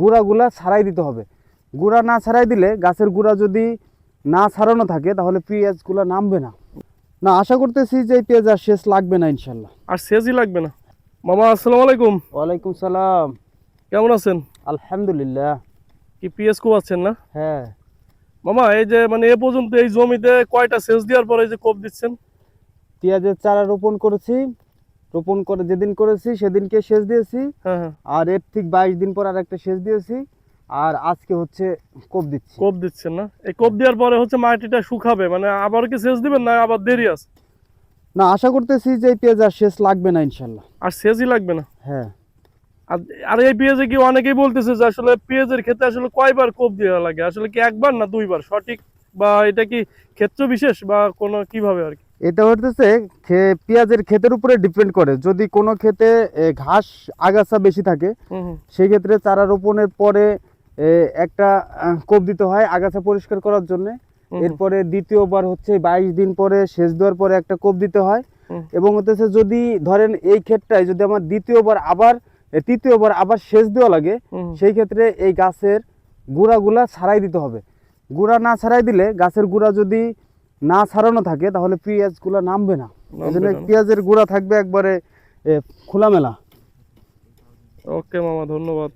গুঁড়াগুলা ছাড়াই দিতে হবে। গুঁড়া না ছাড়াই দিলে গাছের গুঁড়া যদি না ছাড়ানো থাকে তাহলে পেঁয়াজগুলো নামবে না। না, আশা করতেছি যে এই পেঁয়াজ আর শেষ লাগবে না ইনশাল্লাহ। আর সেচই লাগবে না। মামা আসসালামু আলাইকুম। ওয়ালাইকুম সালাম। কেমন আছেন? আলহামদুলিল্লাহ। কি পিএস কোপাচ্ছেন না? হ্যাঁ, মামা এই যে মানে এ পর্যন্ত এই জমিতে কয়টা সেচ দেওয়ার পরে এই যে কোপ দিচ্ছেন? পেঁয়াজের চারা রোপণ করেছি, রোপণ করে যেদিন করেছি সেদিনকে সেচ দিয়েছি, হ্যাঁ হ্যাঁ, আর এর ঠিক 22 দিন পর আর একটা সেচ দিয়েছি, আর আজকে হচ্ছে কোপ দিচ্ছি। কোপ দিচ্ছেন না? এই কোপ দেওয়ার পরে হচ্ছে মাটিটা শুকাবে, মানে আবার কি সেচ দিবেন না আবার দেরি আছে? না, আশা করতেছি যে এই পেঁয়াজ আর শেষ লাগবে না ইনশাল্লাহ। আর সেচই লাগবে না। হ্যাঁ, আর আর এই পেঁয়াজে কি অনেকেই বলতেছে যে আসলে পেঁয়াজের ক্ষেত্রে আসলে কয়বার কোপ দেওয়া লাগে, আসলে কি একবার না দুইবার সঠিক, বা এটা কি ক্ষেত্র বিশেষ বা কোনো কিভাবে আর কি? এটা হচ্ছে পেঁয়াজের ক্ষেতের উপরে ডিপেন্ড করে। যদি কোনো ক্ষেতে ঘাস আগাছা বেশি থাকে হুম হুম সেই ক্ষেত্রে চারা রোপণের পরে একটা কোপ দিতে হয় আগাছা পরিষ্কার করার জন্য। হুম এরপরে দ্বিতীয়বার হচ্ছে 22 দিন পরে সেচ দেওয়ার পরে একটা কোপ দিতে হয়। হুম এবং হচ্ছে যদি ধরেন এই ক্ষেতটায় যদি আমার তৃতীয়বার আবার সেচ দেওয়া লাগে, হুম হুম, সেই ক্ষেত্রে এই গাছের গুঁড়াগুলা ছাড়াই দিতে হবে। গুঁড়া না ছাড়াই দিলে গাছের গুঁড়া যদি না ছাড়ানো থাকে তাহলে পেঁয়াজগুলো নামবে না। এই নামবে জন্য না। পেঁয়াজের গুঁড়া থাকবে একবারে খোলামেলা। ওকে মামা, ধন্যবাদ।